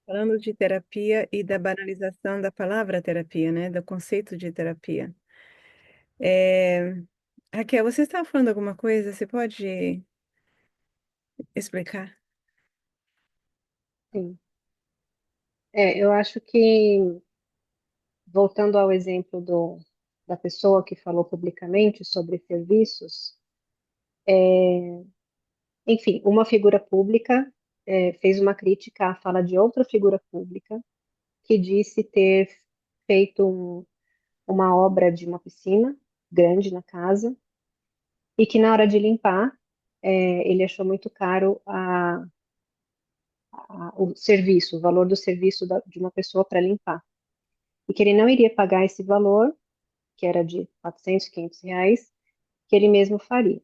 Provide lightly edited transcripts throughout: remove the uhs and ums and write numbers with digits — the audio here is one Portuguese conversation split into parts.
Falando de terapia e da banalização da palavra terapia, né? Do conceito de terapia. É... Raquel, você estava falando alguma coisa? Você pode explicar? Sim. Eu acho que, voltando ao exemplo da pessoa que falou publicamente sobre serviços, enfim, uma figura pública fez uma crítica à fala de outra figura pública que disse ter feito uma obra de uma piscina grande na casa e que na hora de limpar, ele achou muito caro o serviço, o valor do serviço de uma pessoa para limpar. E que ele não iria pagar esse valor, que era de 400, 500 reais, que ele mesmo faria.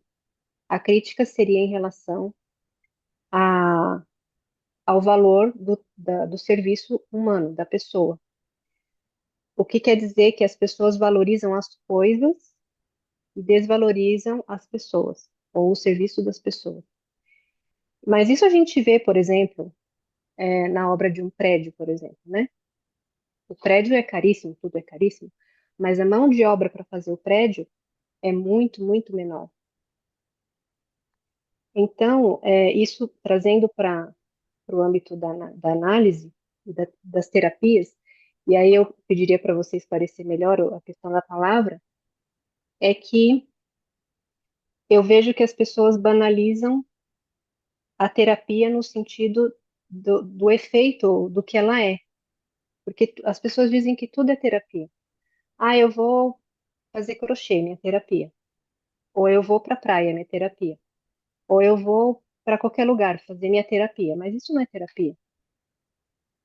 A crítica seria em relação a, ao valor do serviço humano, da pessoa. O que quer dizer que as pessoas valorizam as coisas e desvalorizam as pessoas, ou o serviço das pessoas. Mas isso a gente vê, por exemplo, na obra de um prédio, por exemplo, né? O prédio é caríssimo, tudo é caríssimo, mas a mão de obra para fazer o prédio é muito, muito menor. Então, isso trazendo para o âmbito da análise e das terapias, e aí eu pediria para você esclarecer melhor a questão da palavra, é que eu vejo que as pessoas banalizam a terapia no sentido do efeito, do que ela é. Porque as pessoas dizem que tudo é terapia. Ah, eu vou fazer crochê, minha terapia. Ou eu vou para a praia, minha terapia. Ou eu vou para qualquer lugar fazer minha terapia. Mas isso não é terapia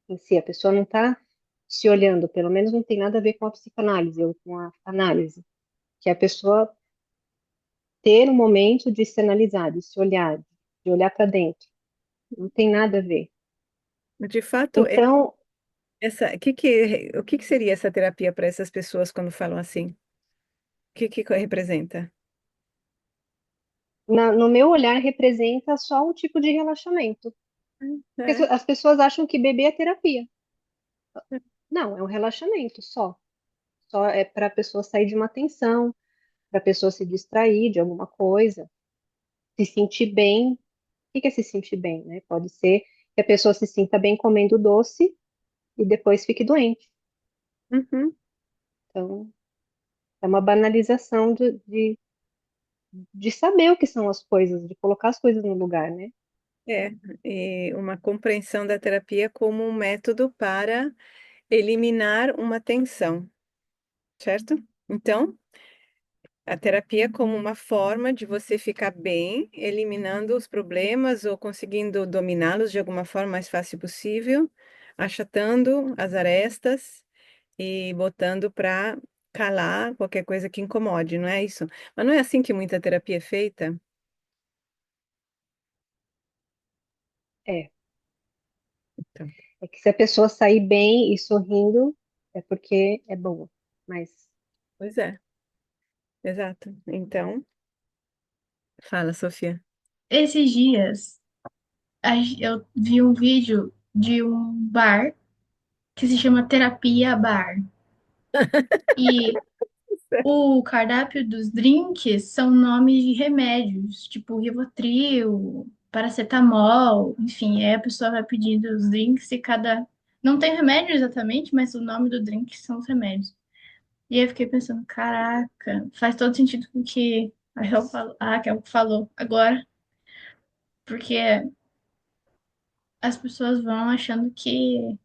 em si. A pessoa não está se olhando, pelo menos não tem nada a ver com a psicanálise ou com a análise. Que é a pessoa ter um momento de se analisar, de olhar para dentro. Não tem nada a ver. De fato, Então, o que seria essa terapia para essas pessoas quando falam assim? O que representa? no meu olhar, representa só um tipo de relaxamento. Porque É, as pessoas acham que beber é terapia. Não, é um relaxamento só. Só é para a pessoa sair de uma tensão, para a pessoa se distrair de alguma coisa, se sentir bem. O que é se sentir bem, né? Pode ser que a pessoa se sinta bem comendo doce e depois fique doente. uhum, Então, é uma banalização de saber o que são as coisas, de colocar as coisas no lugar, né? é, e uma compreensão da terapia como um método para eliminar uma tensão, certo? Então, a terapia como uma forma de você ficar bem, eliminando os problemas ou conseguindo dominá-los de alguma forma mais fácil possível, achatando as arestas e botando para calar qualquer coisa que incomode, não é isso? Mas não é assim que muita terapia é feita? É. Então, É que se a pessoa sair bem e sorrindo, é porque é boa. Mas pois é, exato. Então, fala, Sofia. Esses dias, eu vi um vídeo de um bar que se chama Terapia Bar. E o cardápio dos drinks são nomes de remédios, tipo Rivotril, paracetamol, enfim, aí a pessoa vai pedindo os drinks e cada. Não tem remédio exatamente, mas o nome do drink são os remédios. E aí eu fiquei pensando, caraca, faz todo sentido com o que a Raquel falou agora, porque as pessoas vão achando que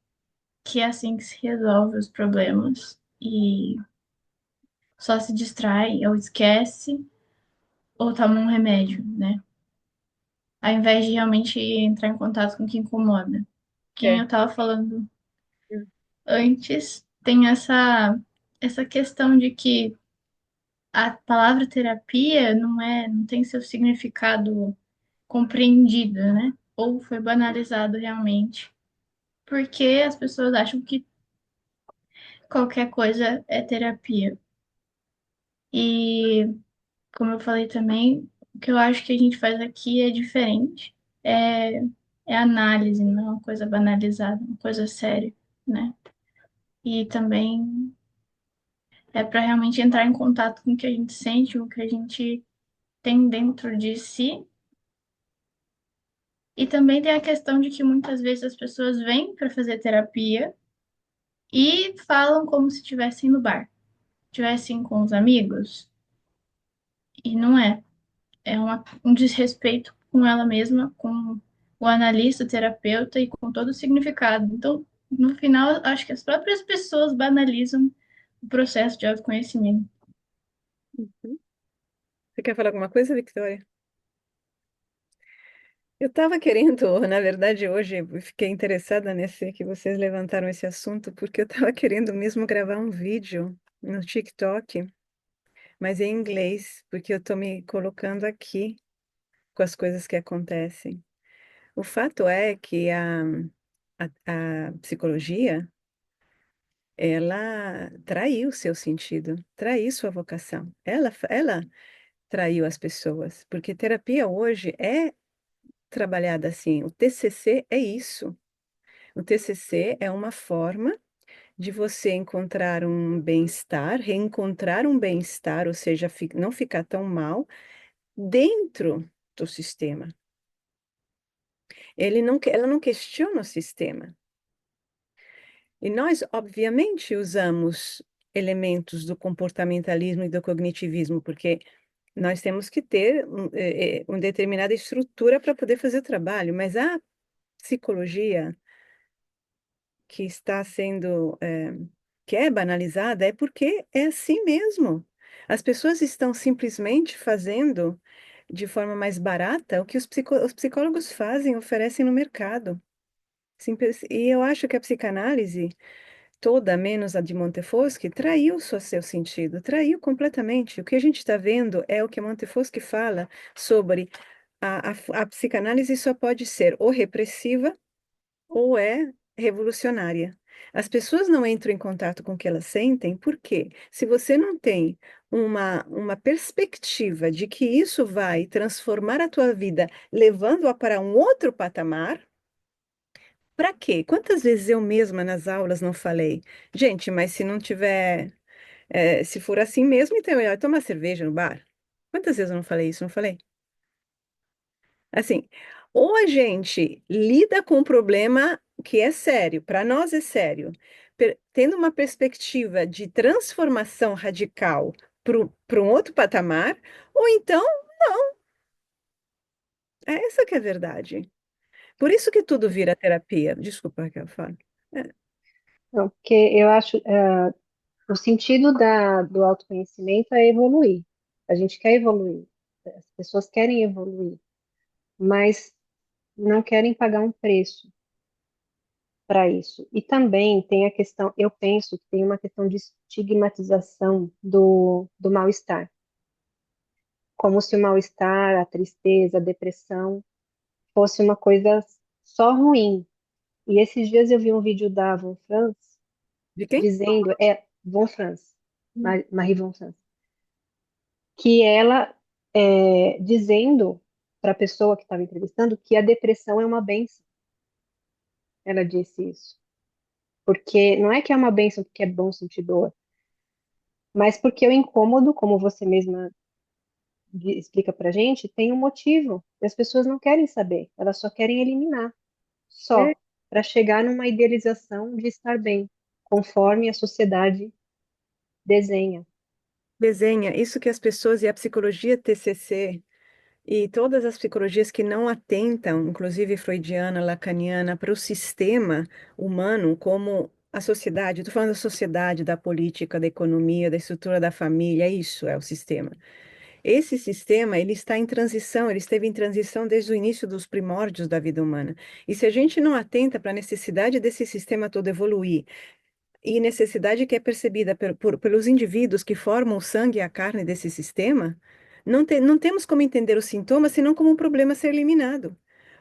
é assim que se resolve os problemas e só se distrai ou esquece ou toma um remédio, né? Ao invés de realmente entrar em contato com o que incomoda. Quem É. eu tava falando antes tem essa questão de que a palavra terapia não tem seu significado compreendido, né? Ou foi banalizado realmente, porque as pessoas acham que qualquer coisa é terapia. E, como eu falei também, o que eu acho que a gente faz aqui é diferente. é análise, não é uma coisa banalizada, uma coisa séria, né? E também é para realmente entrar em contato com o que a gente sente, com o que a gente tem dentro de si. E também tem a questão de que muitas vezes as pessoas vêm para fazer terapia e falam como se estivessem no bar, estivessem com os amigos, e não é. É um desrespeito com ela mesma, com o analista, o terapeuta e com todo o significado. Então, no final, acho que as próprias pessoas banalizam o processo de autoconhecimento. Uhum. Você quer falar alguma coisa, Victoria? Eu estava querendo, na verdade, hoje eu fiquei interessada nesse que vocês levantaram esse assunto, porque eu estava querendo mesmo gravar um vídeo no TikTok, mas em inglês, porque eu estou me colocando aqui com as coisas que acontecem. O fato é que a psicologia, ela traiu seu sentido, traiu sua vocação. Ela traiu as pessoas, porque terapia hoje é trabalhada assim. O TCC é isso. O TCC é uma forma de você encontrar um bem-estar, reencontrar um bem-estar, ou seja, não ficar tão mal dentro do sistema. Ela não questiona o sistema. E nós, obviamente, usamos elementos do comportamentalismo e do cognitivismo, porque nós temos que ter uma determinada estrutura para poder fazer o trabalho, mas a psicologia que está sendo, que é banalizada, é porque é assim mesmo. As pessoas estão simplesmente fazendo de forma mais barata o que os psicólogos fazem, oferecem no mercado. E eu acho que a psicanálise toda, menos a de Montefoschi, traiu seu sentido, traiu completamente. O que a gente está vendo é o que Montefoschi fala sobre a psicanálise só pode ser ou repressiva ou é revolucionária. As pessoas não entram em contato com o que elas sentem, porque se você não tem uma perspectiva de que isso vai transformar a tua vida, levando-a para um outro patamar, para quê? Quantas vezes eu mesma nas aulas não falei, gente, mas se não tiver, se for assim mesmo, então é melhor tomar cerveja no bar. Quantas vezes eu não falei isso? Não falei? Assim, ou a gente lida com um problema que é sério, para nós é sério, tendo uma perspectiva de transformação radical para um outro patamar, ou então, é essa que é a verdade. Por isso que tudo vira terapia. Desculpa, Raquel, fala. É, Não, porque eu acho, o sentido do autoconhecimento é evoluir. A gente quer evoluir. As pessoas querem evoluir, mas não querem pagar um preço para isso. E também tem a questão, eu penso que tem uma questão de estigmatização do mal-estar, como se o mal-estar, a tristeza, a depressão fosse uma coisa só ruim. E esses dias eu vi um vídeo da Von Franz de quem? dizendo, Von Franz, Hum. Marie Von Franz, que ela dizendo para a pessoa que estava entrevistando que a depressão é uma bênção. Ela disse isso. Porque não é que é uma bênção porque é bom sentir dor, mas porque o incômodo, como você mesma explica pra gente, tem um motivo. E as pessoas não querem saber, elas só querem eliminar, É, só para chegar numa idealização de estar bem, conforme a sociedade desenha. desenha isso que as pessoas e a psicologia TCC e todas as psicologias que não atentam, inclusive freudiana, lacaniana, para o sistema humano como a sociedade. Estou falando da sociedade, da política, da economia, da estrutura da família. Isso é o sistema. Esse sistema, ele está em transição, ele esteve em transição desde o início dos primórdios da vida humana. E se a gente não atenta para a necessidade desse sistema todo evoluir, e necessidade que é percebida pelos indivíduos que formam o sangue e a carne desse sistema, não temos como entender o sintoma senão como um problema a ser eliminado.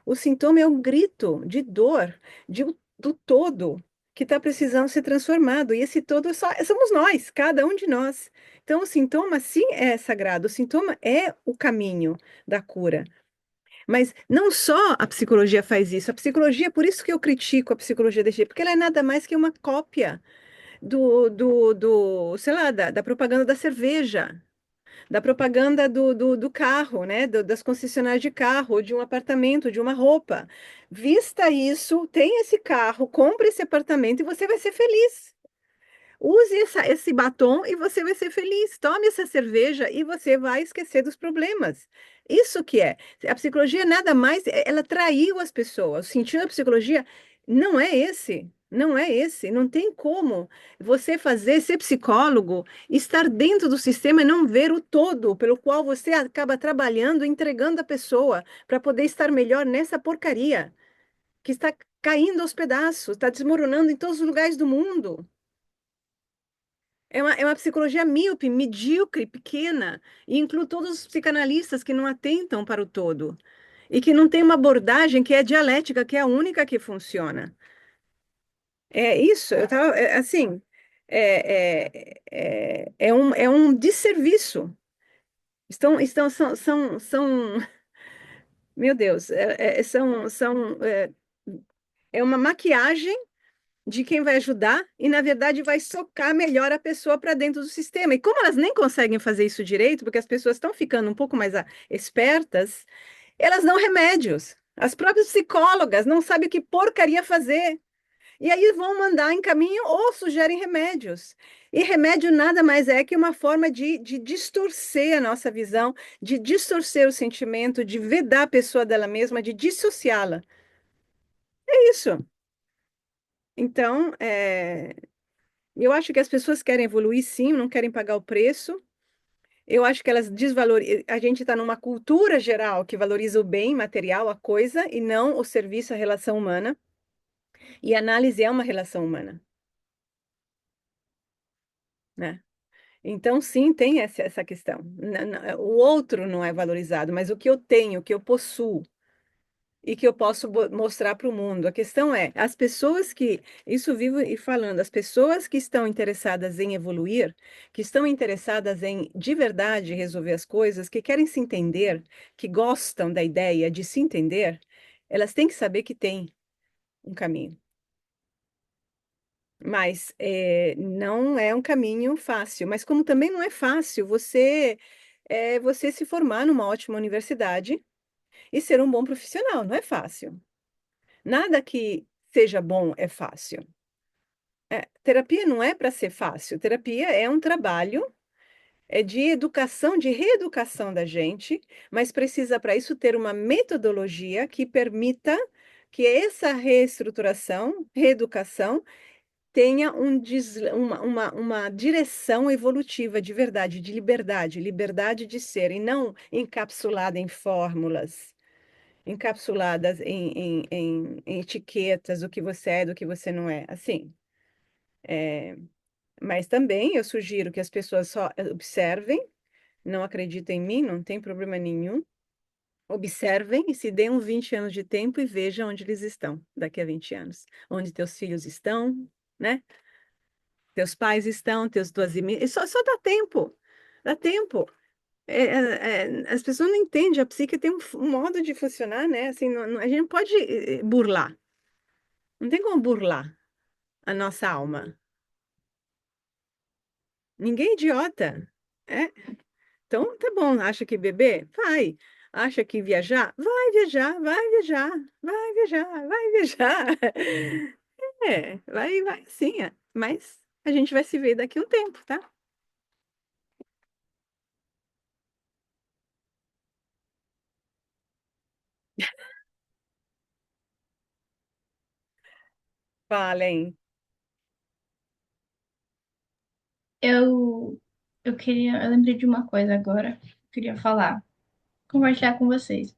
O sintoma é um grito de dor do todo que está precisando ser transformado, e esse todo somos nós, cada um de nós. Então, o sintoma, sim, é sagrado, o sintoma é o caminho da cura. Mas não só a psicologia faz isso, a psicologia, por isso que eu critico a psicologia desse jeito, porque ela é nada mais que uma cópia sei lá, da propaganda da cerveja, da propaganda do carro, né? Das concessionárias de carro, ou de um apartamento, de uma roupa. Vista isso, tem esse carro, compre esse apartamento e você vai ser feliz. Use esse batom e você vai ser feliz. Tome essa cerveja e você vai esquecer dos problemas. Isso que é. A psicologia é nada mais, ela traiu as pessoas. O sentido da psicologia não é esse. Não é esse. Não tem como você fazer, ser psicólogo, estar dentro do sistema e não ver o todo pelo qual você acaba trabalhando, entregando a pessoa para poder estar melhor nessa porcaria que está caindo aos pedaços, está desmoronando em todos os lugares do mundo. É uma psicologia míope, medíocre, pequena, e inclui todos os psicanalistas que não atentam para o todo e que não tem uma abordagem que é dialética, que é a única que funciona. É isso, eu tava, assim, é um desserviço. Meu Deus, é uma maquiagem de quem vai ajudar e, na verdade, vai socar melhor a pessoa para dentro do sistema. E como elas nem conseguem fazer isso direito, porque as pessoas estão ficando um pouco mais espertas, elas dão remédios. As próprias psicólogas não sabem o que porcaria fazer. E aí vão mandar em caminho ou sugerem remédios. E remédio nada mais é que uma forma de distorcer a nossa visão, de distorcer o sentimento, de vedar a pessoa dela mesma, de dissociá-la. É isso. Então, eu acho que as pessoas querem evoluir, sim, não querem pagar o preço. Eu acho que elas desvalorizam. A gente está numa cultura geral que valoriza o bem material, a coisa, e não o serviço, a relação humana. E a análise é uma relação humana, né? Então, sim, tem essa questão. O outro não é valorizado, mas o que eu tenho, o que eu possuo, e que eu posso mostrar para o mundo. A questão é, as pessoas que, isso vivo e falando, as pessoas que estão interessadas em evoluir, que estão interessadas em de verdade resolver as coisas, que querem se entender, que gostam da ideia de se entender, elas têm que saber que tem um caminho. Mas não é um caminho fácil. Mas como também não é fácil você se formar numa ótima universidade e ser um bom profissional, não é fácil. Nada que seja bom é fácil. Terapia não é para ser fácil. Terapia é um trabalho, é de educação, de reeducação da gente, mas precisa para isso ter uma metodologia que permita que essa reestruturação, reeducação, tenha uma direção evolutiva de verdade, de liberdade, liberdade de ser, e não encapsulada em fórmulas, encapsuladas em etiquetas, do que você é, do que você não é. Assim, mas também eu sugiro que as pessoas só observem, não acreditem em mim, não tem problema nenhum. Observem e se deem uns 20 anos de tempo e vejam onde eles estão daqui a 20 anos. Onde teus filhos estão, né? Teus pais estão, teus duas irmãs. Só dá tempo. Dá tempo. As pessoas não entendem, a psique tem um modo de funcionar, né? Assim, a gente não pode burlar. Não tem como burlar a nossa alma. Ninguém é idiota. É? Então, tá bom. Acha que beber? Vai. Acha que viajar? Vai viajar, vai viajar, vai viajar, vai viajar. Vai sim. Mas a gente vai se ver daqui a um tempo, tá? Falem. Eu, eu lembrei de uma coisa agora, queria falar, compartilhar com vocês.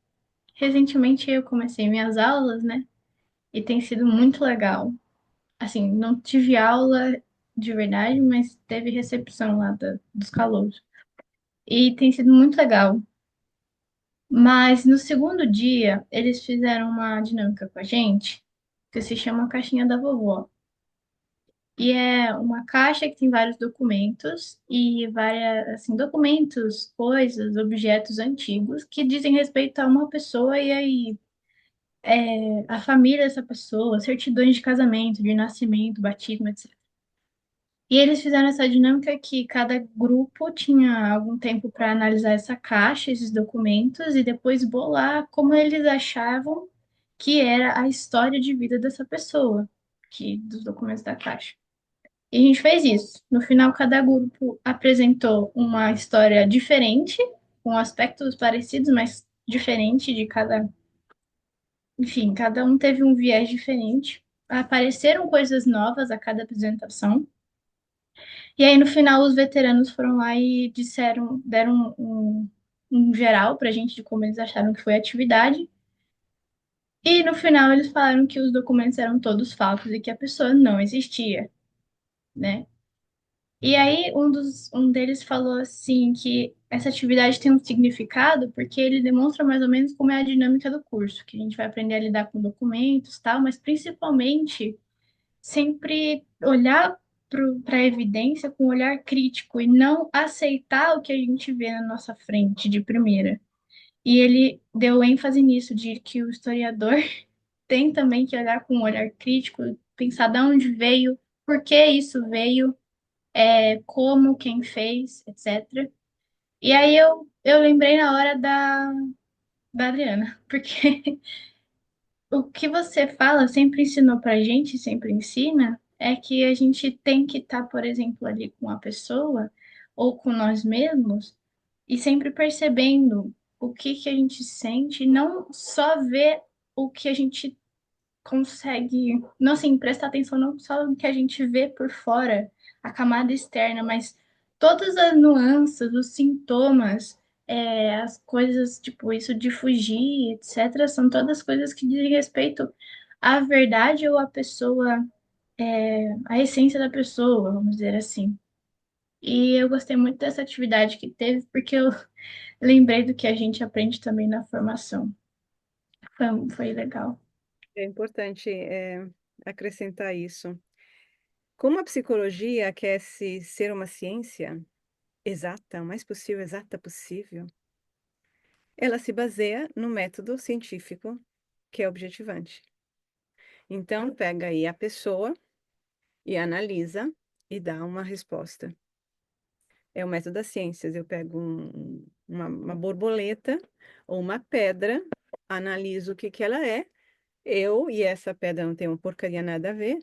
Recentemente eu comecei minhas aulas, né? E tem sido muito legal. Assim, não tive aula de verdade, mas teve recepção lá dos calouros. E tem sido muito legal. Mas no segundo dia, eles fizeram uma dinâmica com a gente, que se chama Caixinha da Vovó. E é uma caixa que tem vários documentos e várias, assim, documentos, coisas, objetos antigos que dizem respeito a uma pessoa e aí a família dessa pessoa, certidões de casamento, de nascimento, batismo, etc. E eles fizeram essa dinâmica que cada grupo tinha algum tempo para analisar essa caixa, esses documentos, e depois bolar como eles achavam que era a história de vida dessa pessoa, que dos documentos da caixa. E a gente fez isso. No final, cada grupo apresentou uma história diferente, com aspectos parecidos, mas diferente de cada. Enfim, cada um teve um viés diferente. Apareceram coisas novas a cada apresentação. E aí, no final, os veteranos foram lá e disseram, deram um geral pra gente de como eles acharam que foi a atividade. E no final, eles falaram que os documentos eram todos falsos e que a pessoa não existia, né? E aí, um deles falou assim que essa atividade tem um significado porque ele demonstra mais ou menos como é a dinâmica do curso, que a gente vai aprender a lidar com documentos, tal, mas principalmente sempre olhar para a evidência com um olhar crítico e não aceitar o que a gente vê na nossa frente de primeira. E ele deu ênfase nisso, de que o historiador tem também que olhar com um olhar crítico, pensar de onde veio, por que isso veio, como, quem fez, etc. E aí eu lembrei na hora da Adriana, porque o que você fala sempre ensinou pra gente, sempre ensina, é que a gente tem que estar, por exemplo, ali com a pessoa ou com nós mesmos e sempre percebendo o que que a gente sente, não só ver o que a gente consegue, não assim, prestar atenção não só no que a gente vê por fora, a camada externa, mas todas as nuances, os sintomas, as coisas, tipo, isso de fugir, etc., são todas coisas que dizem respeito à verdade ou à pessoa, à essência da pessoa, vamos dizer assim. E eu gostei muito dessa atividade que teve, porque eu lembrei do que a gente aprende também na formação. Foi legal. É importante acrescentar isso. Como a psicologia quer se ser uma ciência exata, o mais possível, exata possível, ela se baseia no método científico que é objetivante. Então, pega aí a pessoa e analisa e dá uma resposta. É o método das ciências. Eu pego uma borboleta ou uma pedra, analiso o que que ela é, eu e essa pedra não tem uma porcaria nada a ver.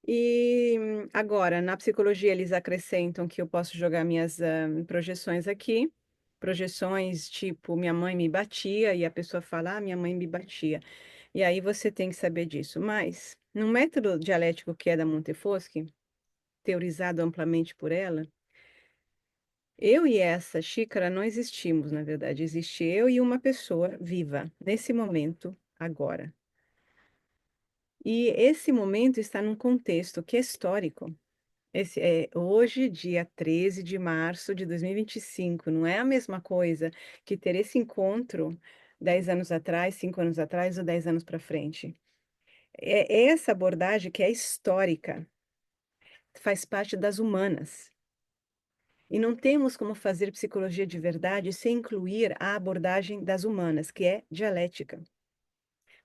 E agora, na psicologia, eles acrescentam que eu posso jogar minhas projeções aqui. Projeções tipo, minha mãe me batia, e a pessoa fala, minha mãe me batia. E aí você tem que saber disso. Mas, no método dialético que é da Montefoschi, teorizado amplamente por ela, eu e essa xícara não existimos, na verdade. Existe eu e uma pessoa viva, nesse momento, agora. E esse momento está num contexto que é histórico. Esse é hoje, dia 13 de março de 2025. Não é a mesma coisa que ter esse encontro 10 anos atrás, 5 anos atrás ou 10 anos para frente. É essa abordagem que é histórica, faz parte das humanas. E não temos como fazer psicologia de verdade sem incluir a abordagem das humanas, que é dialética.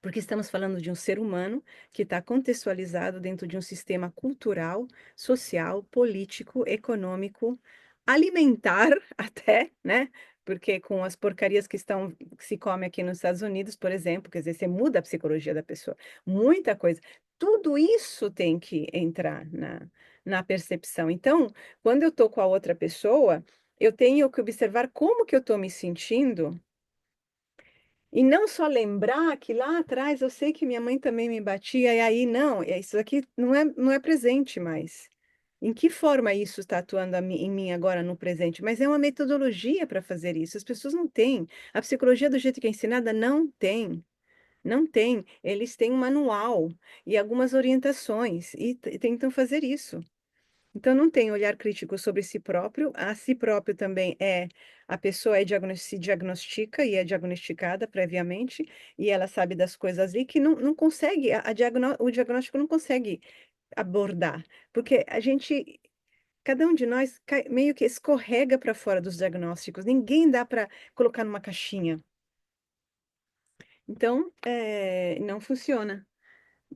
Porque estamos falando de um ser humano que está contextualizado dentro de um sistema cultural, social, político, econômico, alimentar até, né? Porque com as porcarias que se come aqui nos Estados Unidos, por exemplo, quer dizer, você muda a psicologia da pessoa, muita coisa. Tudo isso tem que entrar na percepção. Então, quando eu estou com a outra pessoa, eu tenho que observar como que eu estou me sentindo e não só lembrar que lá atrás eu sei que minha mãe também me batia, e aí não, isso aqui não é presente mais. Em que forma isso está atuando em mim agora no presente? Mas é uma metodologia para fazer isso. As pessoas não têm. A psicologia do jeito que é ensinada não tem. Não tem. Eles têm um manual e algumas orientações e tentam fazer isso. Então, não tem olhar crítico sobre si próprio. A si próprio também a pessoa se diagnostica e é diagnosticada previamente, e ela sabe das coisas ali que não consegue, o diagnóstico não consegue abordar, porque cada um de nós meio que escorrega para fora dos diagnósticos, ninguém dá para colocar numa caixinha. Então, não funciona.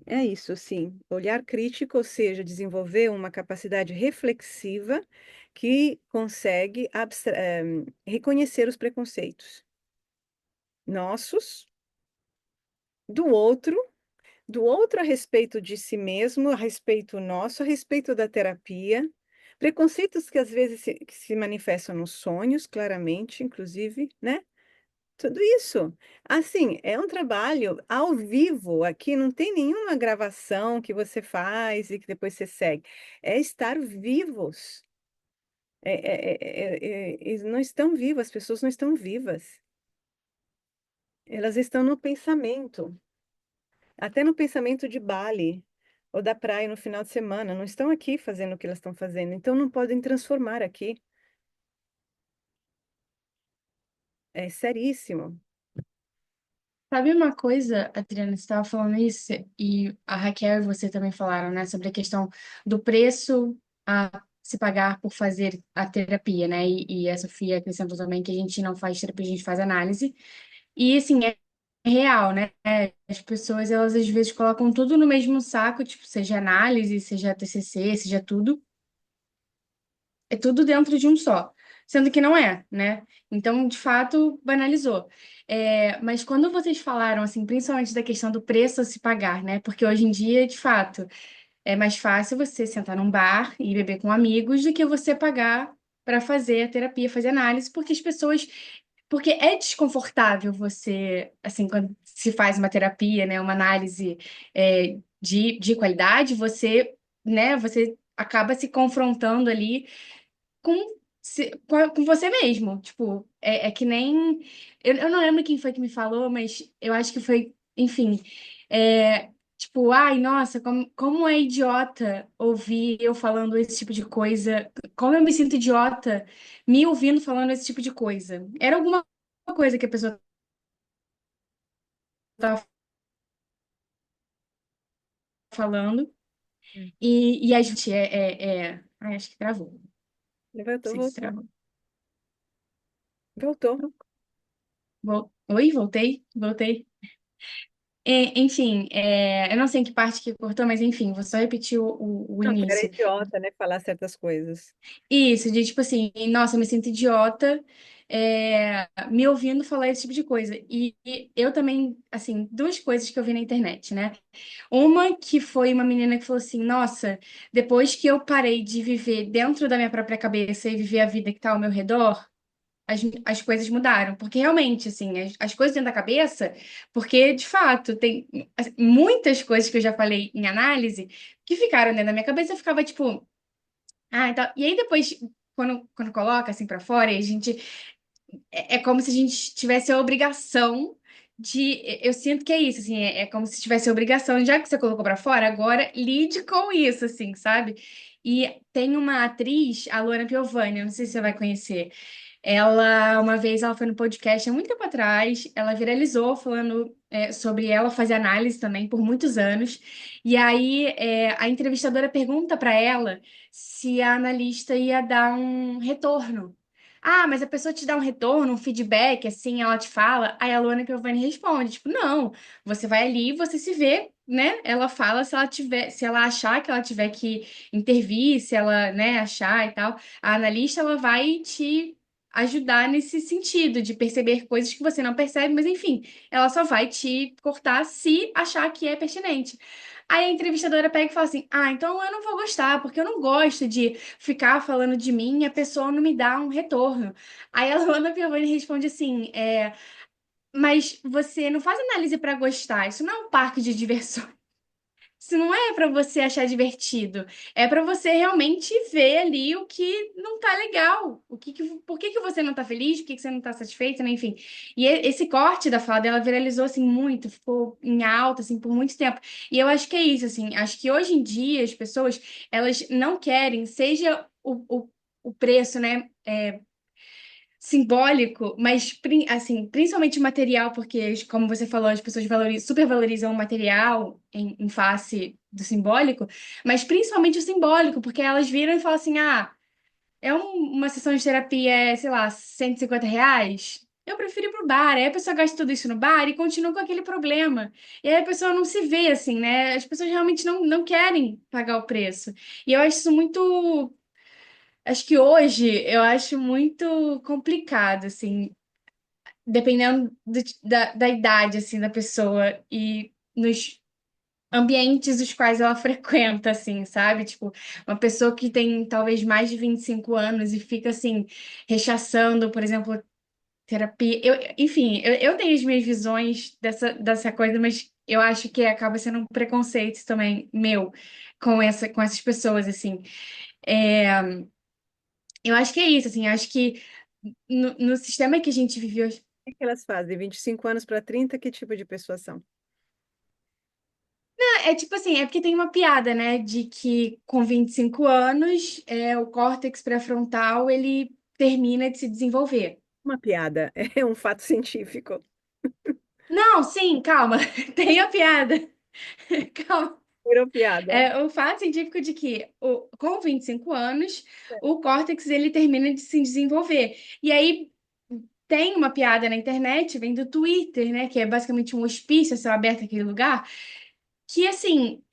É isso, sim. Olhar crítico, ou seja, desenvolver uma capacidade reflexiva que consegue reconhecer os preconceitos nossos, do outro, do outro a respeito de si mesmo, a respeito nosso, a respeito da terapia. Preconceitos que às vezes que se manifestam nos sonhos, claramente, inclusive, né? Tudo isso. Assim, é um trabalho ao vivo. Aqui não tem nenhuma gravação que você faz e que depois você segue. É estar vivos. Eles não estão vivos, as pessoas não estão vivas. Elas estão no pensamento, até no pensamento de Bali ou da praia no final de semana. Não estão aqui fazendo o que elas estão fazendo, então não podem transformar aqui. É seríssimo. Sabe uma coisa, Adriana, você estava falando isso, e a Raquel e você também falaram, né, sobre a questão do preço a se pagar por fazer a terapia, né? E a Sofia acrescentou também que a gente não faz terapia, a gente faz análise. E, assim, é real, né? As pessoas, elas às vezes colocam tudo no mesmo saco, tipo, seja análise, seja TCC, seja tudo. É tudo dentro de um só, sendo que não é, né? Então, de fato, banalizou. Mas quando vocês falaram, assim, principalmente da questão do preço a se pagar, né? Porque hoje em dia, de fato, é mais fácil você sentar num bar e beber com amigos do que você pagar para fazer a terapia, fazer análise, porque as pessoas. Porque é desconfortável você, assim, quando se faz uma terapia, né, uma análise de qualidade, você acaba se confrontando ali com você mesmo. Tipo, é que nem. Eu não lembro quem foi que me falou, mas eu acho que foi. Enfim. Tipo, ai, nossa, como é idiota ouvir eu falando esse tipo de coisa. Como eu me sinto idiota me ouvindo falando esse tipo de coisa. Era alguma coisa que a pessoa estava falando. Hum. E a gente Ai, acho que travou. Não Voltou, sei se voltou. travou. Voltou. Oi, voltei? Voltei. Enfim, eu não sei em que parte que cortou, mas enfim, vou só repetir o Não, que era início. idiota, né? Falar certas coisas. Isso, de tipo assim, nossa, eu me sinto idiota, me ouvindo falar esse tipo de coisa. E eu também, assim, duas coisas que eu vi na internet, né? Uma que foi uma menina que falou assim: nossa, depois que eu parei de viver dentro da minha própria cabeça e viver a vida que tá ao meu redor. As coisas mudaram, porque realmente, assim, as coisas dentro da cabeça, porque de fato tem assim, muitas coisas que eu já falei em análise que ficaram dentro da minha cabeça, eu ficava tipo, então. E aí depois, quando coloca assim pra fora, a gente é como se a gente tivesse a obrigação de. Eu sinto que é isso, assim, é como se tivesse a obrigação, já que você colocou pra fora, agora lide com isso, assim, sabe? E tem uma atriz, a Luana Piovani, eu não sei se você vai conhecer. Uma vez, ela foi no podcast há muito tempo atrás, ela viralizou falando sobre ela fazer análise também por muitos anos. E aí, a entrevistadora pergunta para ela se a analista ia dar um retorno. Ah, mas a pessoa te dá um retorno, um feedback, assim, ela te fala. Aí a Luana Piovani responde, tipo, não, você vai ali, você se vê, né? Ela fala se ela achar que ela tiver que intervir, se ela, né, achar e tal. A analista, ela vai te ajudar nesse sentido, de perceber coisas que você não percebe, mas enfim, ela só vai te cortar se achar que é pertinente. Aí a entrevistadora pega e fala assim: ah, então eu não vou gostar, porque eu não gosto de ficar falando de mim e a pessoa não me dá um retorno. Aí a Luana Piovani responde assim: mas você não faz análise para gostar, isso não é um parque de diversões. Isso não é para você achar divertido, é para você realmente ver ali o que não tá legal, por que que você não tá feliz, por que que você não tá satisfeito, né? Enfim. E esse corte da fala dela viralizou assim muito, ficou em alta assim por muito tempo. E eu acho que é isso, assim, acho que hoje em dia as pessoas, elas não querem, seja o preço, né? Simbólico, mas assim, principalmente material, porque, como você falou, as pessoas supervalorizam o material em face do simbólico, mas principalmente o simbólico, porque elas viram e falam assim: ah, uma sessão de terapia é, sei lá, R$ 150. Eu prefiro ir pro bar. Aí a pessoa gasta tudo isso no bar e continua com aquele problema. E aí a pessoa não se vê assim, né? As pessoas realmente não querem pagar o preço. E eu acho isso muito. Acho que hoje eu acho muito complicado, assim, dependendo da idade, assim, da pessoa e nos ambientes os quais ela frequenta, assim, sabe? Tipo, uma pessoa que tem talvez mais de 25 anos e fica, assim, rechaçando, por exemplo, terapia. Enfim, eu tenho as minhas visões dessa coisa, mas eu acho que acaba sendo um preconceito também meu com essas pessoas, assim. É, eu acho que é isso, assim, eu acho que no sistema que a gente viveu. O que elas fazem? 25 anos para 30, que tipo de pessoas são? É tipo assim, é porque tem uma piada, né, de que com 25 anos, o córtex pré-frontal, ele termina de se desenvolver. Uma piada, é um fato científico. Não, sim, calma, tem a piada. Calma. Virou piada. É o fato científico de que com 25 anos, o córtex, ele termina de se desenvolver. E aí tem uma piada na internet, vem do Twitter, né, que é basicamente um hospício a céu aberto aquele lugar, que assim,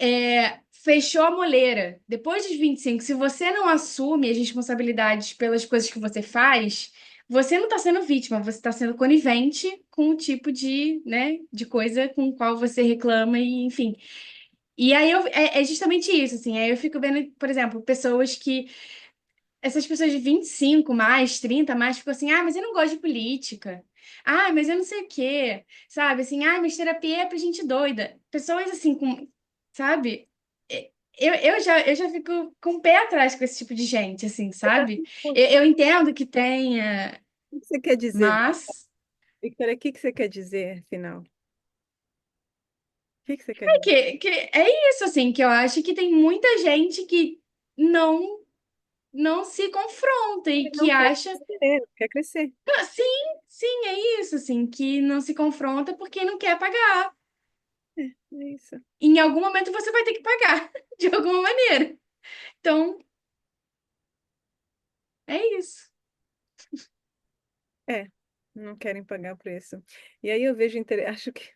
fechou a moleira. Depois dos 25, se você não assume as responsabilidades pelas coisas que você faz, você não está sendo vítima, você está sendo conivente com o tipo de, né, de coisa com o qual você reclama e, enfim. E aí é justamente isso, assim. Aí eu fico vendo, por exemplo, pessoas que essas pessoas de 25 mais, 30 mais, ficam assim, ah, mas eu não gosto de política. Ah, mas eu não sei o quê. Sabe, assim, ah, mas terapia é pra gente doida. Pessoas assim, sabe? Eu já fico com o pé atrás com esse tipo de gente, assim, sabe? Eu entendo que tenha, O que você quer dizer, mas Victoria? O que você quer dizer, afinal? O que você quer dizer? que é isso, assim, que eu acho que tem muita gente que não, não se confronta e Ele que não quer acha. crescer, não quer crescer. Ah, sim, sim, é isso, assim, que não se confronta porque não quer pagar. É isso. Em algum momento você vai ter que pagar, de alguma maneira. Então, é isso. É, não querem pagar o preço. E aí eu vejo, acho que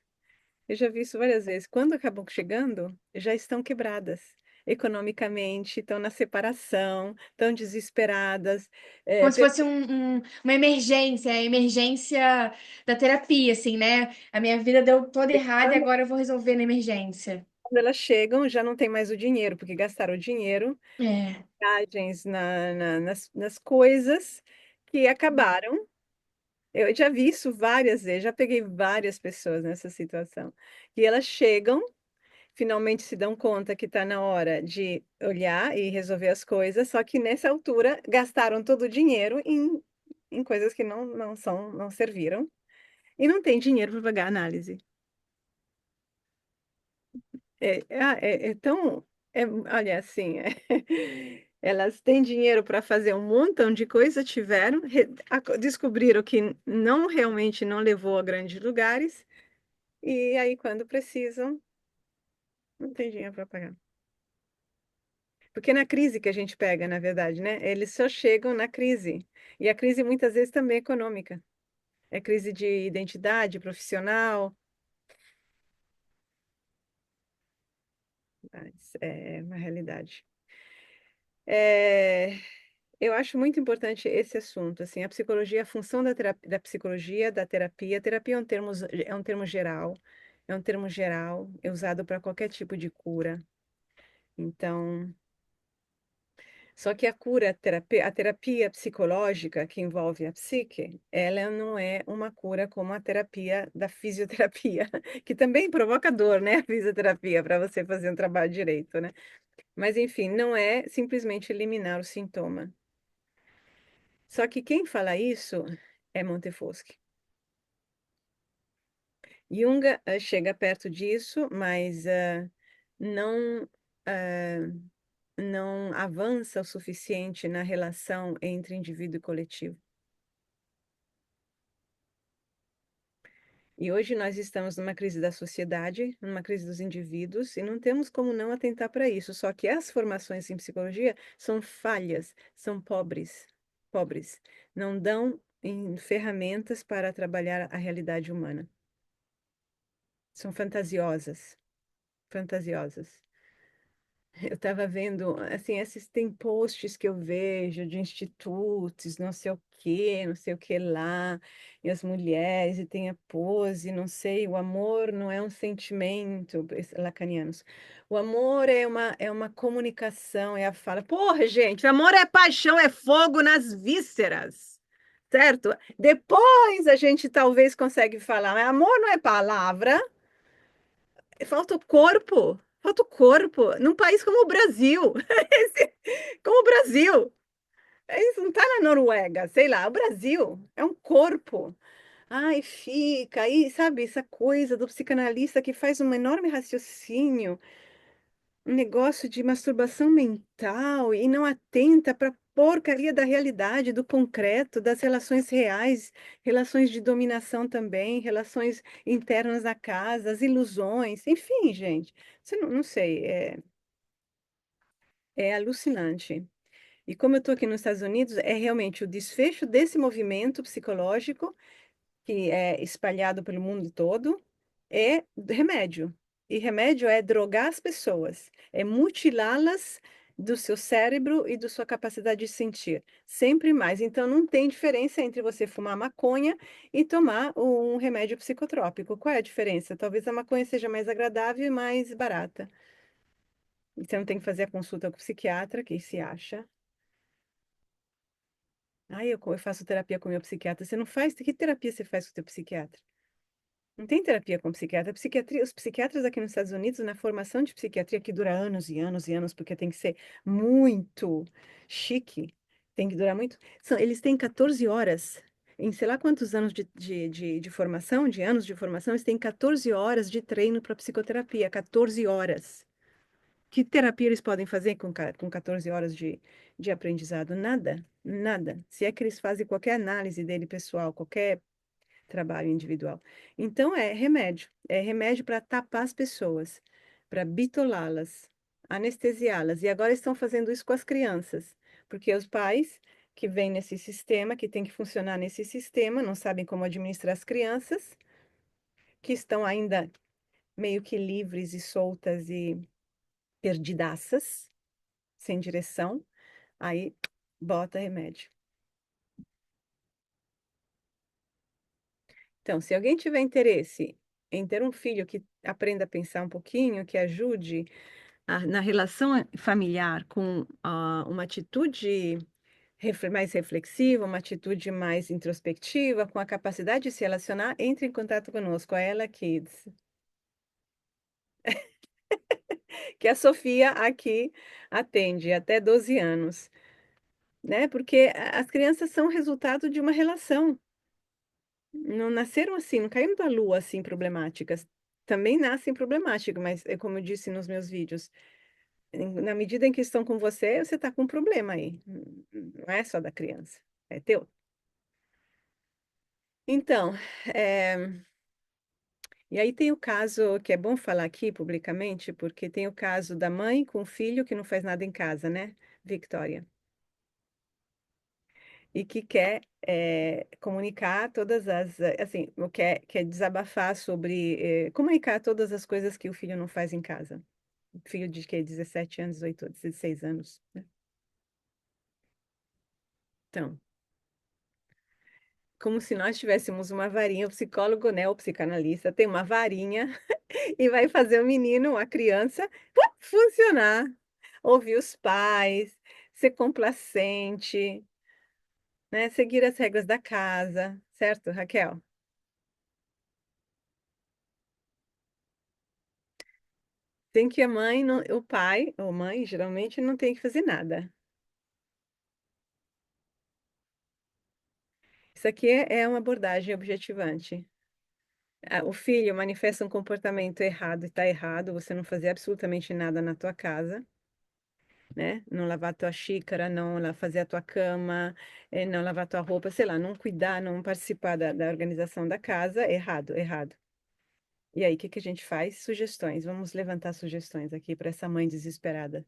eu já vi isso várias vezes. Quando acabam chegando, já estão quebradas economicamente, estão na separação, estão desesperadas. Como É, se fosse uma emergência, a emergência da terapia, assim, né? A minha vida deu toda errada e quando agora eu vou resolver na emergência. quando elas chegam, já não tem mais o dinheiro, porque gastaram o dinheiro, É. viagens nas coisas que acabaram. Eu já vi isso várias vezes, já peguei várias pessoas nessa situação. E elas chegam, finalmente se dão conta que está na hora de olhar e resolver as coisas, só que nessa altura gastaram todo o dinheiro em coisas que não serviram e não tem dinheiro para pagar a análise. É tão. Olha, assim, elas têm dinheiro para fazer um montão de coisa, tiveram, descobriram que não realmente não levou a grandes lugares, e aí, quando precisam, não tem dinheiro para pagar. Porque é na crise que a gente pega, na verdade, né? Eles só chegam na crise. E a crise muitas vezes também é econômica. É crise de identidade profissional, mas é uma realidade. É, eu acho muito importante esse assunto, assim, a psicologia, a função da psicologia, da terapia. Terapia é um termo geral, é usado para qualquer tipo de cura. Então, só que a terapia psicológica que envolve a psique, ela não é uma cura como a terapia da fisioterapia, que também provoca dor, né? A fisioterapia, para você fazer um trabalho direito, né? Mas, enfim, não é simplesmente eliminar o sintoma. Só que quem fala isso é Montefoschi. Jung chega perto disso, mas não, eh, não avança o suficiente na relação entre indivíduo e coletivo. E hoje nós estamos numa crise da sociedade, numa crise dos indivíduos, e não temos como não atentar para isso. Só que as formações em psicologia são falhas, são pobres, pobres. Não dão ferramentas para trabalhar a realidade humana. São fantasiosas, fantasiosas. Eu estava vendo, assim, esses tem posts que eu vejo de institutos, não sei o que lá, e as mulheres, e tem a pose, não sei, o amor não é um sentimento, lacanianos. O amor é uma comunicação, é a fala. Porra, gente, amor é paixão, é fogo nas vísceras, certo? Depois a gente talvez consegue falar, mas amor não é palavra. Falta o corpo. Falta o corpo. Num país como o Brasil. Como o Brasil. Isso não está na Noruega, sei lá. O Brasil é um corpo. Ai, fica aí, sabe, essa coisa do psicanalista que faz um enorme raciocínio, um negócio de masturbação mental e não atenta para a porcaria da realidade, do concreto, das relações reais, relações de dominação também, relações internas da casa, as ilusões, enfim, gente, você não sei, é alucinante. E como eu estou aqui nos Estados Unidos, é realmente o desfecho desse movimento psicológico que é espalhado pelo mundo todo, é remédio. E remédio é drogar as pessoas, é mutilá-las do seu cérebro e da sua capacidade de sentir. Sempre mais. Então, não tem diferença entre você fumar maconha e tomar um remédio psicotrópico. Qual é a diferença? Talvez a maconha seja mais agradável e mais barata. E você não tem que fazer a consulta com o psiquiatra, que se acha. Ah, eu faço terapia com o meu psiquiatra. Você não faz? Que terapia você faz com o teu psiquiatra? Não tem terapia com psiquiatra. Psiquiatria, os psiquiatras aqui nos Estados Unidos, na formação de psiquiatria, que dura anos e anos e anos, porque tem que ser muito chique, tem que durar muito. Eles têm 14 horas, em sei lá quantos anos de formação, de anos de formação, eles têm 14 horas de treino para psicoterapia. 14 horas. Que terapia eles podem fazer com 14 horas de aprendizado? Nada, nada. Se é que eles fazem qualquer análise dele pessoal, qualquer trabalho individual. Então, é remédio para tapar as pessoas, para bitolá-las, anestesiá-las. E agora estão fazendo isso com as crianças, porque os pais que vêm nesse sistema, que tem que funcionar nesse sistema, não sabem como administrar as crianças, que estão ainda meio que livres e soltas e perdidaças, sem direção, aí bota remédio. Então, se alguém tiver interesse em ter um filho que aprenda a pensar um pouquinho, que ajude na relação familiar com uma atitude mais reflexiva, uma atitude mais introspectiva, com a capacidade de se relacionar, entre em contato conosco, a Ela Kids, que a Sofia aqui atende até 12 anos, né? Porque as crianças são resultado de uma relação. Não nasceram assim, não caíram da lua assim problemáticas. Também nascem problemáticas, mas é como eu disse nos meus vídeos, na medida em que estão com você, você está com um problema aí. Não é só da criança, é teu. Então, é, e aí tem o caso que é bom falar aqui publicamente, porque tem o caso da mãe com o filho que não faz nada em casa, né? Victoria. E que quer comunicar todas assim, quer desabafar sobre, comunicar todas as coisas que o filho não faz em casa. Filho de que 17 anos, 18, 16 anos, né? Então, como se nós tivéssemos uma varinha, o psicólogo, né, o psicanalista tem uma varinha e vai fazer o menino, a criança, funcionar, ouvir os pais, ser complacente, né, seguir as regras da casa, certo, Raquel? Tem que a mãe, o pai ou mãe, geralmente, não tem que fazer nada. Isso aqui é uma abordagem objetivante. O filho manifesta um comportamento errado e está errado, você não fazer absolutamente nada na tua casa. né? Não lavar a tua xícara, não fazer a tua cama, não lavar a tua roupa, sei lá, não cuidar, não participar da organização da casa, errado, errado. E aí, o que que a gente faz? Sugestões. Vamos levantar sugestões aqui para essa mãe desesperada.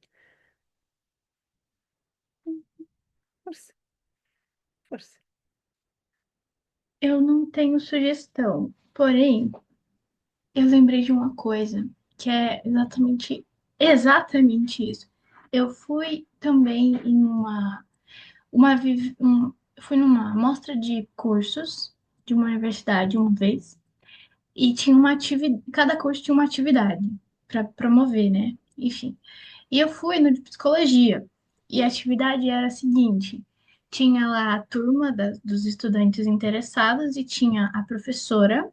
Força, força. Eu não tenho sugestão, porém, eu lembrei de uma coisa que é exatamente isso. Eu fui também em fui numa mostra de cursos de uma universidade uma vez e tinha uma atividade, cada curso tinha uma atividade para promover, né? Enfim. E eu fui no de psicologia e a atividade era a seguinte: tinha lá a turma dos estudantes interessados e tinha a professora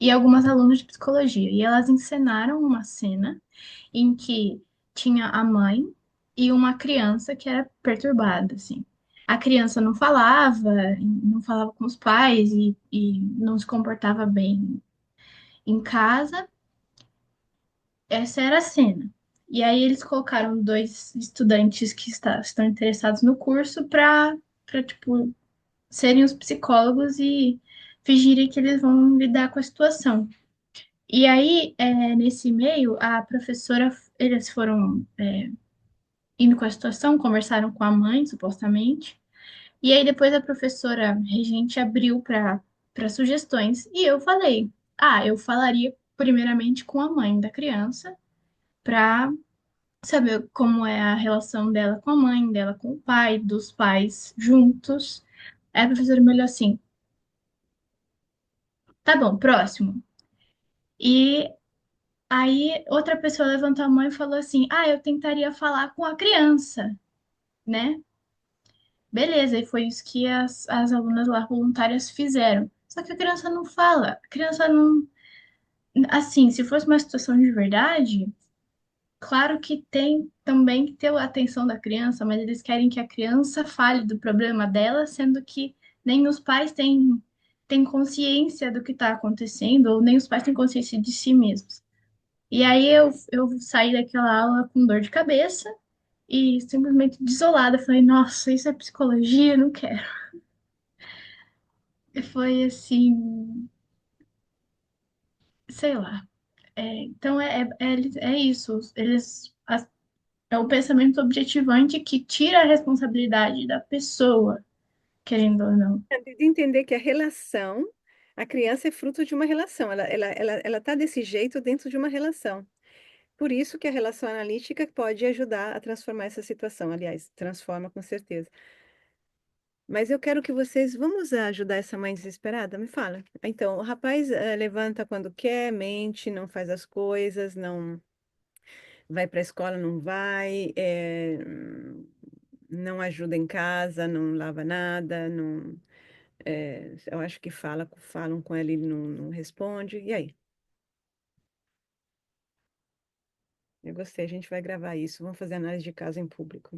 e algumas alunas de psicologia. E elas encenaram uma cena em que tinha a mãe e uma criança que era perturbada, assim. A criança não falava com os pais e não se comportava bem em casa. Essa era a cena. E aí eles colocaram dois estudantes que estão interessados no curso para tipo, serem os psicólogos e fingirem que eles vão lidar com a situação. E aí, nesse meio, a professora, eles foram indo com a situação, conversaram com a mãe, supostamente, e aí depois a professora regente abriu para sugestões, e eu falei, eu falaria primeiramente com a mãe da criança, para saber como é a relação dela com a mãe, dela com o pai, dos pais juntos. Aí a professora me olhou assim, tá bom, próximo. E aí outra pessoa levantou a mão e falou assim: eu tentaria falar com a criança, né? Beleza, e foi isso que as alunas lá voluntárias fizeram. Só que a criança não fala, a criança não. Assim, se fosse uma situação de verdade, claro que tem também que ter a atenção da criança, mas eles querem que a criança fale do problema dela, sendo que nem os pais têm consciência do que está acontecendo, ou nem os pais têm consciência de si mesmos. E aí eu saí daquela aula com dor de cabeça e simplesmente desolada. Falei, nossa, isso é psicologia? Não quero. E foi assim, sei lá. Então é isso. É o pensamento objetivante que tira a responsabilidade da pessoa, querendo ou não. De entender que a relação, a criança é fruto de uma relação, ela tá desse jeito dentro de uma relação. Por isso que a relação analítica pode ajudar a transformar essa situação. Aliás, transforma com certeza. Mas eu quero que vocês, vamos ajudar essa mãe desesperada? Me fala. Então, o rapaz levanta quando quer, mente, não faz as coisas, não vai para a escola, não vai, não ajuda em casa, não lava nada, não, eu acho que falam com ele, ele não responde. E aí? Eu gostei, a gente vai gravar isso. Vamos fazer análise de caso em público.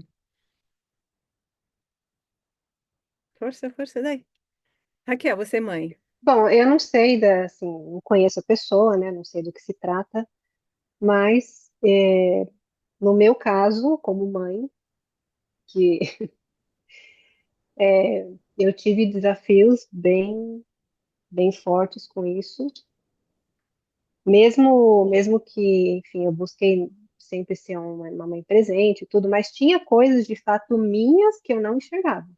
Força, força daí. Raquel, você é mãe. Bom, eu não sei assim, não conheço a pessoa, né? Não sei do que se trata, mas no meu caso, como mãe, que eu tive desafios bem fortes com isso, mesmo que, enfim, eu busquei sempre ser uma mãe presente e tudo, mas tinha coisas de fato minhas que eu não enxergava,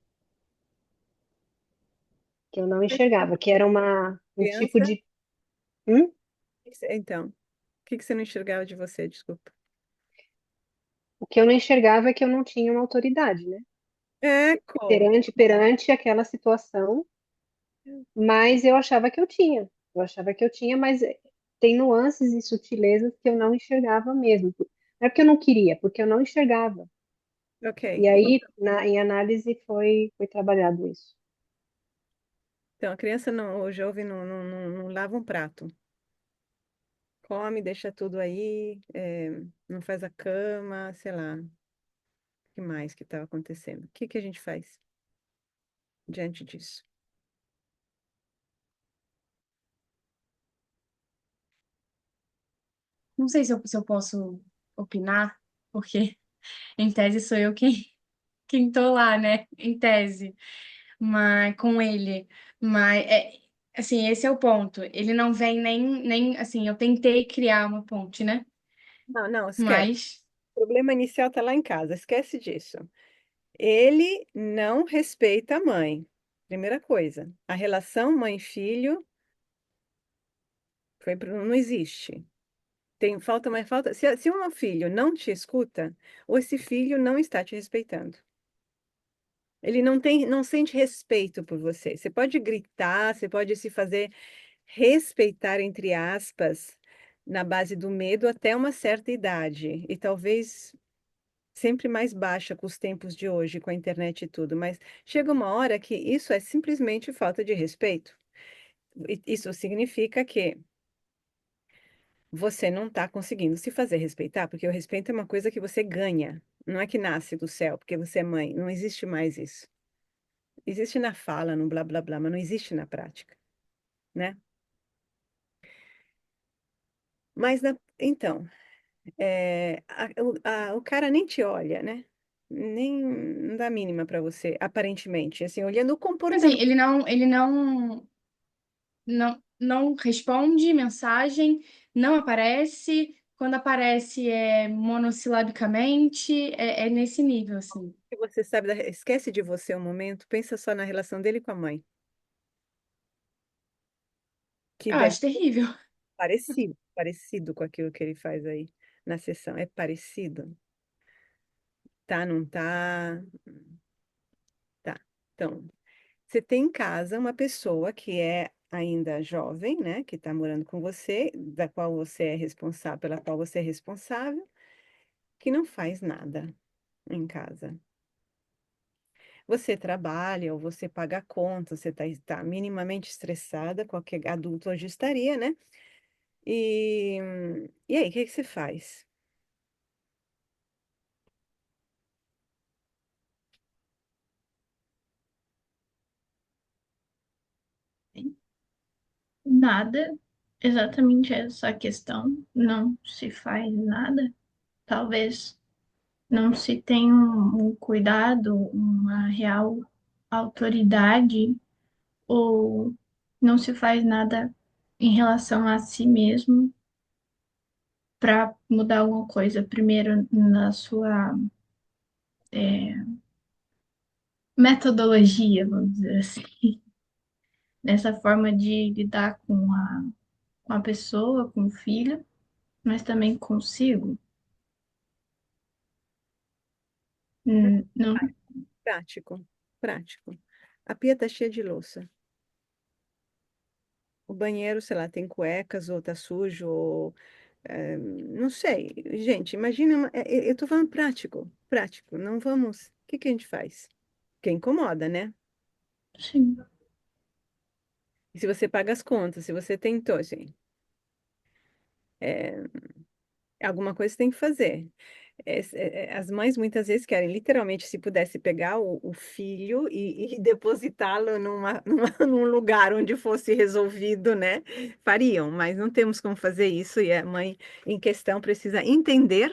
que era um tipo Criança? de. Hum? Então, o que que você não enxergava de você? Desculpa. O que eu não enxergava é que eu não tinha uma autoridade, né? Eco! Perante aquela situação, mas eu achava que eu tinha. Eu achava que eu tinha, mas tem nuances e sutilezas que eu não enxergava mesmo. Não é porque eu não queria, porque eu não enxergava. Ok. E aí, em análise, foi trabalhado isso. Então, a criança não, o jovem não lava um prato. Come, deixa tudo aí, não faz a cama, sei lá. O que mais que estava acontecendo? O que que a gente faz diante disso? Não sei se eu posso opinar, porque Em tese sou eu quem tô lá, né? Em tese, mas com ele. Mas assim, esse é o ponto. Ele não vem nem assim, eu tentei criar uma ponte, né? Não, não, esquece. Mas O problema inicial está lá em casa, esquece disso. Ele não respeita a mãe. Primeira coisa, a relação mãe-filho não existe. Tem falta, mais falta. Se um filho não te escuta, ou esse filho não está te respeitando. Ele não sente respeito por você. Você pode gritar, você pode se fazer respeitar, entre aspas, na base do medo até uma certa idade. E talvez sempre mais baixa com os tempos de hoje, com a internet e tudo. Mas chega uma hora que isso é simplesmente falta de respeito. Isso significa que você não está conseguindo se fazer respeitar, porque o respeito é uma coisa que você ganha, não é que nasce do céu, porque você é mãe. Não existe mais isso. Existe na fala, no blá blá blá, mas não existe na prática, né? Mas então, o cara nem te olha, né? Nem não dá mínima para você, aparentemente. Assim, olhando o assim, comportamento. ele não responde mensagem, não aparece. Quando aparece é monossilabicamente, é nesse nível, assim. Que você sabe, esquece de você um momento, pensa só na relação dele com a mãe, que Eu deve acho terrível. parecido com aquilo que ele faz aí na sessão. É parecido? Tá, não tá? Tá. Então, você tem em casa uma pessoa que é ainda jovem, né, que está morando com você, da qual você é responsável, pela qual você é responsável, que não faz nada em casa. Você trabalha ou você paga a conta, você está minimamente estressada, qualquer adulto hoje estaria, né? E, e aí, o que que você faz? Nada, exatamente essa questão. Não se faz nada. Talvez não se tenha um cuidado, uma real autoridade, ou não se faz nada em relação a si mesmo para mudar alguma coisa. Primeiro, na sua metodologia, vamos dizer assim, nessa forma de lidar com a pessoa, com o filho, mas também consigo. Não. Prático, prático. A pia tá cheia de louça. O banheiro, sei lá, tem cuecas ou tá sujo, ou não sei. Gente, imagina, eu tô falando prático, prático. Não vamos. O que que a gente faz? Que incomoda, né? Sim. E se você paga as contas, se você tentou, assim, é, alguma coisa você tem que fazer. As mães muitas vezes querem, literalmente, se pudesse pegar o filho e depositá-lo num lugar onde fosse resolvido, né? Fariam, mas não temos como fazer isso e a mãe em questão precisa entender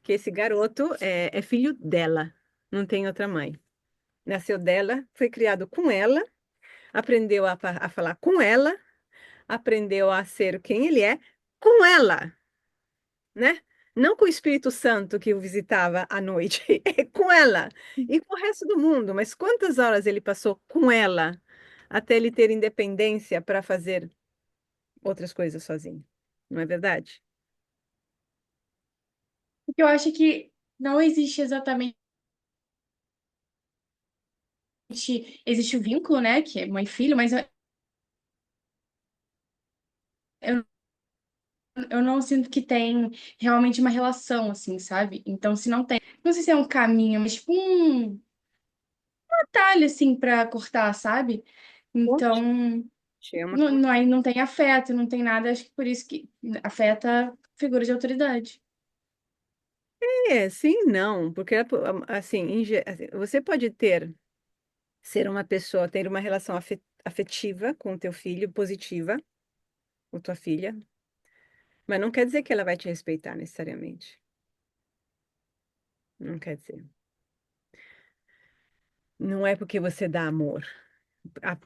que esse garoto é filho dela, não tem outra mãe. Nasceu dela, foi criado com ela, aprendeu a falar com ela, aprendeu a ser quem ele é com ela, né? Não com o Espírito Santo que o visitava à noite, é com ela e com o resto do mundo. Mas quantas horas ele passou com ela até ele ter independência para fazer outras coisas sozinho? Não é verdade? Porque eu acho que não existe exatamente. Existe o vínculo, né? Que é mãe e filho, mas eu, eu não sinto que tem realmente uma relação, assim, sabe? Então, se não tem. Não sei se é um caminho, mas tipo um atalho, assim, pra cortar, sabe? Então, Poxa, é uma não, aí não tem afeto, não tem nada. Acho que por isso que afeta a figura de autoridade. sim, não, porque assim, assim, você pode ser uma pessoa, ter uma relação afetiva com o teu filho, positiva, com tua filha, mas não quer dizer que ela vai te respeitar necessariamente. Não quer dizer. Não é porque você dá amor.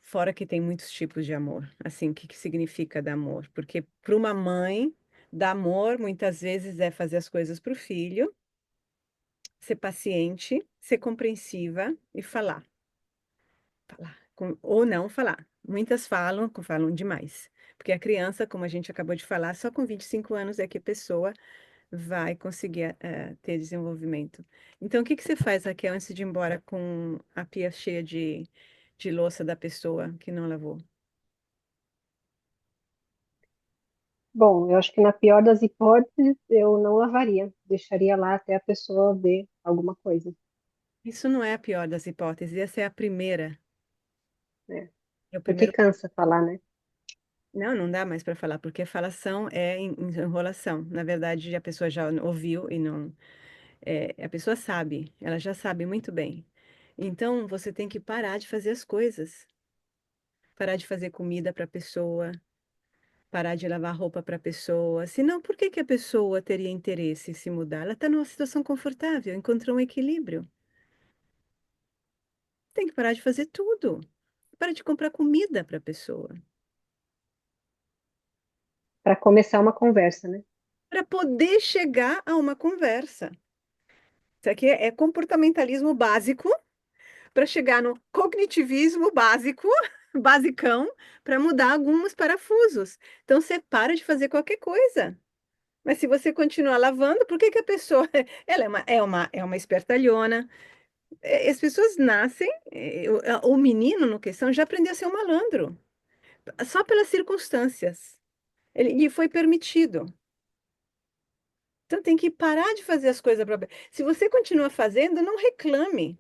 Fora que tem muitos tipos de amor. Assim, o que que significa dar amor? Porque para uma mãe, dar amor muitas vezes é fazer as coisas para o filho, ser paciente, ser compreensiva e falar. Falar. Ou não falar. Muitas falam, falam demais. Porque a criança, como a gente acabou de falar, só com 25 anos é que a pessoa vai conseguir ter desenvolvimento. Então, o que que você faz, Raquel, antes de ir embora com a pia cheia de louça da pessoa que não lavou? Bom, eu acho que na pior das hipóteses, eu não lavaria, deixaria lá até a pessoa ver alguma coisa, Isso não é a pior das hipóteses, essa é a primeira. né? É o Porque primeiro. cansa falar, né? Não, não dá mais para falar, porque falação é enrolação. Na verdade, a pessoa já ouviu e não. A pessoa sabe, ela já sabe muito bem. Então, você tem que parar de fazer as coisas. Parar de fazer comida para a pessoa, parar de lavar roupa para a pessoa. Senão, por que que a pessoa teria interesse em se mudar? Ela está numa situação confortável, encontrou um equilíbrio. Tem que parar de fazer tudo. Para de comprar comida para a pessoa. Para começar uma conversa, né? Para poder chegar a uma conversa. Isso aqui é comportamentalismo básico para chegar no cognitivismo básico, basicão, para mudar alguns parafusos. Então, você para de fazer qualquer coisa. Mas se você continuar lavando, por que que a pessoa, ela é uma espertalhona. As pessoas nascem, o menino, no questão, já aprendeu a ser um malandro, só pelas circunstâncias. Ele lhe foi permitido. Então tem que parar de fazer as coisas próprias. Se você continua fazendo, não reclame.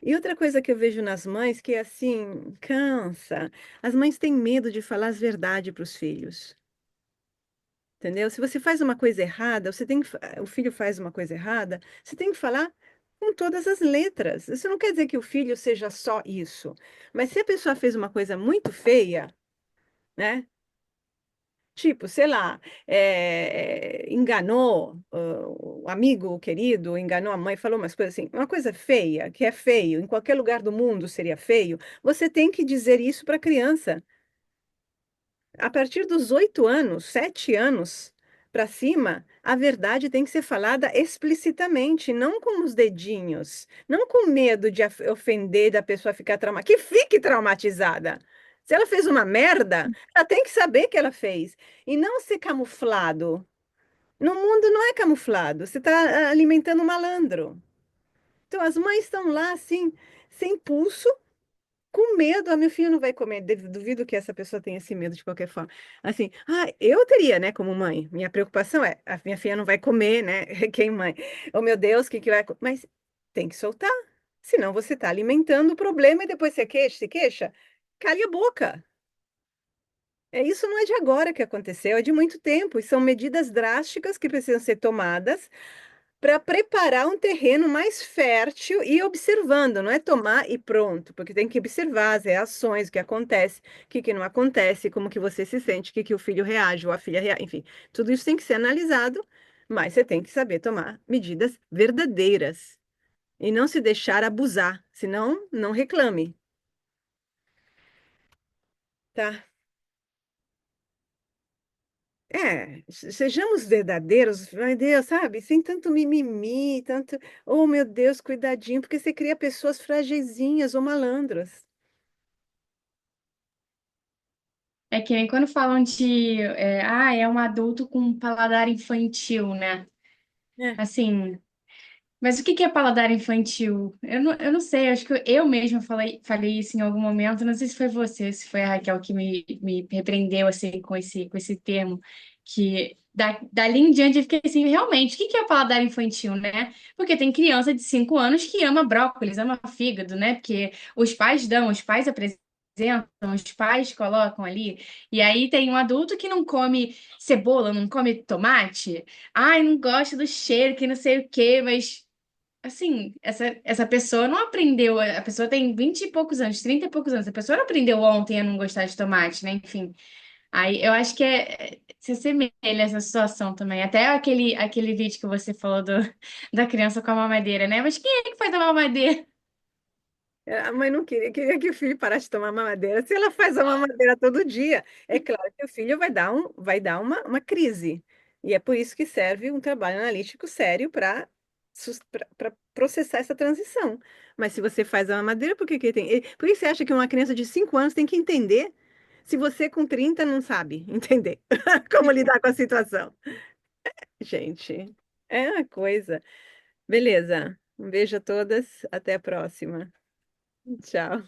E outra coisa que eu vejo nas mães que é assim, cansa. As mães têm medo de falar as verdades para os filhos. Entendeu? Se você faz uma coisa errada, o filho faz uma coisa errada, você tem que falar com todas as letras. Isso não quer dizer que o filho seja só isso. Mas se a pessoa fez uma coisa muito feia, né? Tipo, sei lá, enganou o amigo o querido, enganou a mãe, falou umas coisas assim, uma coisa feia, que é feio, em qualquer lugar do mundo seria feio, você tem que dizer isso para a criança. A partir dos 8 anos, 7 anos para cima, a verdade tem que ser falada explicitamente, não com os dedinhos, não com medo de ofender, da pessoa ficar traumatizada. Que fique traumatizada. Se ela fez uma merda, ela tem que saber que ela fez. E não ser camuflado. No mundo não é camuflado, você está alimentando um malandro. Então as mães estão lá assim, sem pulso, com medo, meu filho não vai comer. Duvido que essa pessoa tenha esse medo de qualquer forma. Assim, eu teria, né, como mãe. Minha preocupação é, a minha filha não vai comer, né? Quem mãe? Oh, meu Deus, o que que vai. Mas tem que soltar. Senão você está alimentando o problema e depois você queixa, se queixa. Cale a boca. Isso não é de agora que aconteceu, é de muito tempo. E são medidas drásticas que precisam ser tomadas para preparar um terreno mais fértil e observando, não é tomar e pronto, porque tem que observar as reações, o que acontece, o que que não acontece, como que você se sente, o que que o filho reage ou a filha reage, enfim, tudo isso tem que ser analisado, mas você tem que saber tomar medidas verdadeiras e não se deixar abusar, senão não reclame, tá? Sejamos verdadeiros, meu Deus, sabe? Sem tanto mimimi, tanto. Oh, meu Deus, cuidadinho, porque você cria pessoas fragizinhas ou malandras. É que nem quando falam de, é um adulto com um paladar infantil, né? É, Assim, mas o que que é paladar infantil? Eu não sei, acho que eu mesma falei isso em algum momento, não sei se foi você, se foi a Raquel que me repreendeu, assim, com esse termo, que dali em diante eu fiquei assim, realmente, o que que é paladar infantil, né? Porque tem criança de 5 anos que ama brócolis, ama fígado, né? Porque os pais dão, os pais apresentam, os pais colocam ali, e aí tem um adulto que não come cebola, não come tomate, ai, não gosta do cheiro, que não sei o quê, mas assim, essa pessoa não aprendeu, a pessoa tem 20 e poucos anos, 30 e poucos anos, a pessoa não aprendeu ontem a não gostar de tomate, né? Enfim, Aí eu acho que se assemelha a essa situação também. Até aquele vídeo que você falou da criança com a mamadeira, né? Mas quem é que faz a mamadeira? A mãe não queria que o filho parasse de tomar mamadeira. Se ela faz a mamadeira todo dia, é claro que o filho vai dar uma crise. E é por isso que serve um trabalho analítico sério para processar essa transição. Mas se você faz a mamadeira, por que você acha que uma criança de 5 anos tem que entender se você com 30 não sabe entender como lidar com a situação? Gente, é uma coisa. Beleza. Um beijo a todas. Até a próxima. Tchau.